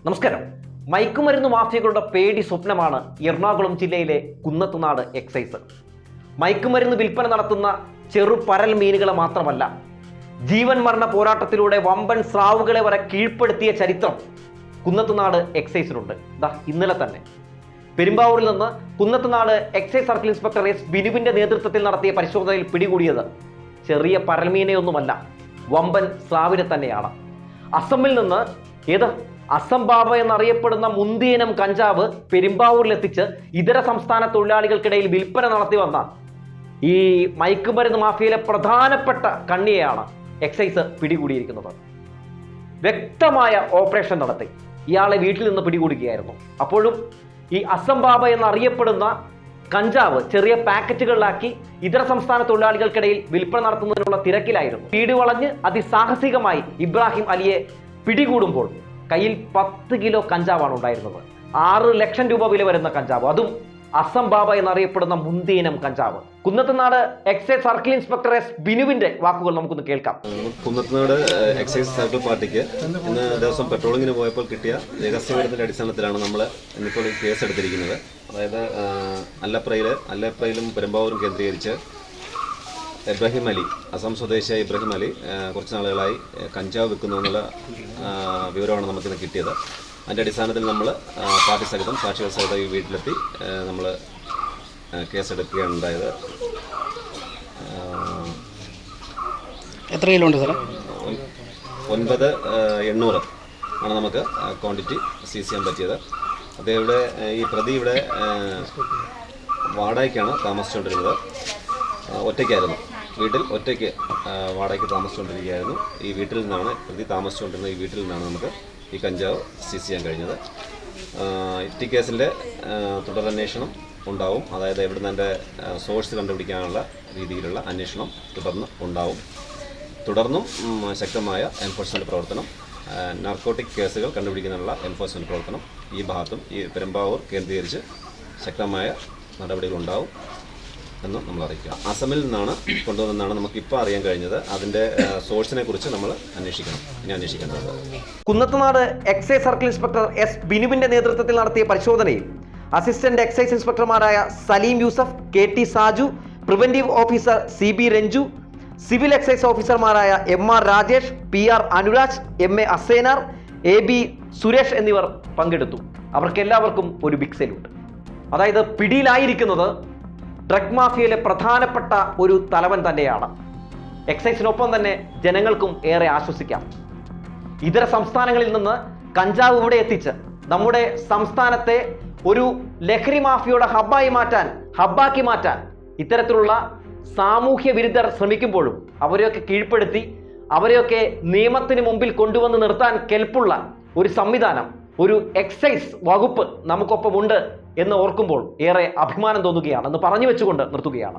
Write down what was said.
നമസ്കാരം. മയക്കുമരുന്ന് മാഫിയകളുടെ പേടി സ്വപ്നമാണ് എറണാകുളം ജില്ലയിലെ കുന്നത്തുനാട് എക്സൈസ്. മയക്കുമരുന്ന് വിൽപ്പന നടത്തുന്ന ചെറുപരൽ മീനുകളെ മാത്രമല്ല, ജീവൻ മരണ പോരാട്ടത്തിലൂടെ വമ്പൻ സ്രാവുകളെ വരെ കീഴ്പ്പെടുത്തിയ ചരിത്രം കുന്നത്തുനാട് എക്സൈസിനുണ്ട്. ഇന്നലെ തന്നെ പെരുമ്പാവൂരിൽ നിന്ന് Kunnathunad excise circle inspector S ബിനുവിന്റെ നേതൃത്വത്തിൽ നടത്തിയ പരിശോധനയിൽ പിടികൂടിയത് ചെറിയ പരൽമീനെയൊന്നുമല്ല, വമ്പൻ സ്രാവിനെ തന്നെയാണ്. അസമിൽ നിന്ന് അസം ബാബ എന്നറിയപ്പെടുന്ന മുന്തിയനം കഞ്ചാവ് പെരുമ്പാവൂരിലെത്തിച്ച് ഇതര സംസ്ഥാന തൊഴിലാളികൾക്കിടയിൽ വിൽപ്പന നടത്തി വന്ന ഈ മയക്കുമരുന്ന് മാഫിയയിലെ പ്രധാനപ്പെട്ട കണ്ണിയെയാണ് എക്സൈസ് പിടികൂടിയിരിക്കുന്നത്. വ്യക്തമായ ഓപ്പറേഷൻ നടത്തി ഇയാളെ വീട്ടിൽ നിന്ന് പിടികൂടുകയായിരുന്നു. അപ്പോഴും ഈ അസം ബാബ എന്നറിയപ്പെടുന്ന കഞ്ചാവ് ചെറിയ പാക്കറ്റുകളിലാക്കി ഇതര സംസ്ഥാന തൊഴിലാളികൾക്കിടയിൽ വിൽപ്പന നടത്തുന്നതിനുള്ള തിരക്കിലായിരുന്നു. വീട് വളഞ്ഞ് അതിസാഹസികമായി ഇബ്രാഹിം അലിയെ പിടികൂടുമ്പോൾ കയ്യിൽ 10 കിലോ കഞ്ചാവാണ് ഉണ്ടായിരുന്നത്. 6 ലക്ഷം രൂപ വില വരുന്ന കഞ്ചാവ്, അതും അസം ബാബ എന്നറിയപ്പെടുന്ന മുന്തിയനം കഞ്ചാവ്. Kunnathunad excise circle inspector S ബിനുവിന്റെ വാക്കുകൾ നമുക്കൊന്ന് കേൾക്കാം. കുന്നത്തുനാട് എക്സൈസ് സർക്കിൾ പാർട്ടിക്ക് ഇന്ന് ദിവസം പെട്രോളിങ്ങിന് പോയപ്പോൾ കിട്ടിയ രഹസ്യവിവരത്തിന്റെ അടിസ്ഥാനത്തിലാണ് നമ്മൾ ഇന്നിപ്പോൾ കേസ് എടുത്തിരിക്കുന്നത്. അതായത് അല്ലപ്രയിലും പെരുമ്പാവൂരും കേന്ദ്രീകരിച്ച് ഇബ്രാഹിം അലി, അസം സ്വദേശിയായ ഇബ്രാഹിം അലി കുറച്ച് നാളുകളായി കഞ്ചാവ് വിൽക്കുന്നു എന്നുള്ള വിവരമാണ് നമുക്കിന്ന് കിട്ടിയത്. അതിൻ്റെ അടിസ്ഥാനത്തിൽ നമ്മൾ പാർട്ടി സഹിതം സാക്ഷികൾ സഹിതം ഈ വീട്ടിലെത്തി നമ്മൾ കേസെടുക്കുകയാണ് ഉണ്ടായത്. എത്ര കിലോ ഉണ്ട് സാറേ? 9,800 ആണ് നമുക്ക് ക്വാണ്ടിറ്റി സീസ് ചെയ്യാൻ പറ്റിയത്. അദ്ദേഹം ഈ പ്രതി ഇവിടെ വാടകയ്ക്കാണ് താമസിച്ചുകൊണ്ടിരുന്നത്. ഒറ്റയ്ക്കായിരുന്നു, വീട്ടിൽ ഒറ്റയ്ക്ക് വാടകയ്ക്ക് താമസിച്ചുകൊണ്ടിരിക്കുകയായിരുന്നു. ഈ വീട്ടിൽ നിന്നാണ് പ്രതി താമസിച്ചുകൊണ്ടിരുന്നത്. ഈ വീട്ടിൽ നിന്നാണ് നമുക്ക് ഈ കഞ്ചാവ് സീസ് ചെയ്യാൻ കഴിഞ്ഞത്. ഈ കേസിൻ്റെ തുടരന്വേഷണം ഉണ്ടാവും. അതായത് എവിടുന്ന് എൻ്റെ സോഴ്സ് കണ്ടുപിടിക്കാനുള്ള രീതിയിലുള്ള അന്വേഷണം തുടർന്ന് ഉണ്ടാവും. തുടർന്നും ശക്തമായ എൻഫോഴ്സ്മെൻറ്റ് പ്രവർത്തനം, നാർക്കോട്ടിക് കേസുകൾ കണ്ടുപിടിക്കുന്നതിനുള്ള എൻഫോഴ്സ്മെൻറ്റ് പ്രവർത്തനം ഈ ഭാഗത്തും ഈ പെരുമ്പാവൂർ കേന്ദ്രീകരിച്ച് ശക്തമായ നടപടികളുണ്ടാവും എന്നും നമ്മൾ അറിയിക്കുക. അസമിൽ നിന്നാണ് കൊണ്ടുവന്നെന്നാണ് നമുക്കിപ്പോൾ അറിയാൻ കഴിഞ്ഞത്. അതിൻ്റെ സോഴ്സിനെ കുറിച്ച് നമ്മൾ ഇനി അന്വേഷിക്കേണ്ടത്. Kunnathunad excise circle inspector S ബിനുവിന്റെ നേതൃത്വത്തിൽ നടത്തിയ പരിശോധനയിൽ അസിസ്റ്റന്റ് എക്സൈസ് ഇൻസ്പെക്ടർമാരായ Saleem Yusuf, KT Saju, preventive officer CB Ranju, civil excise ഓഫീസർമാരായ MR Rajesh, PR Anuraj, MA Asenar, AB Suresh എന്നിവർ പങ്കെടുത്തു. അവർക്കെല്ലാവർക്കും ഒരു ബിഗ് സല്യൂട്ട്. അതായത് പിടിയിലായിരിക്കുന്നത് ഡ്രഗ് മാഫിയയിലെ പ്രധാനപ്പെട്ട ഒരു തലവൻ തന്നെയാണ്. എക്സൈസിനൊപ്പം തന്നെ ജനങ്ങൾക്കും ഏറെ ആശ്വസിക്കാം. ഇതര സംസ്ഥാനങ്ങളിൽ നിന്ന് കഞ്ചാവ് ഇവിടെ എത്തിച്ച് നമ്മുടെ സംസ്ഥാനത്തെ ഒരു ലഹരി മാഫിയയുടെ ഹബ്ബാക്കി മാറ്റാൻ ഇത്തരത്തിലുള്ള സാമൂഹ്യ വിരുദ്ധർ ശ്രമിക്കുമ്പോഴും അവരെയൊക്കെ കീഴ്പ്പെടുത്തി അവരെയൊക്കെ നിയമത്തിന് മുമ്പിൽ കൊണ്ടുവന്ന് നിർത്താൻ കെൽപ്പുള്ള ഒരു സംവിധാനം, ഒരു എക്സൈസ് വകുപ്പ് നമുക്കൊപ്പമുണ്ട് എന്ന് ഓർക്കുമ്പോൾ ഏറെ അഭിമാനം തോന്നുകയാണ് എന്ന് പറഞ്ഞു വെച്ചുകൊണ്ട് നിർത്തുകയാണ്.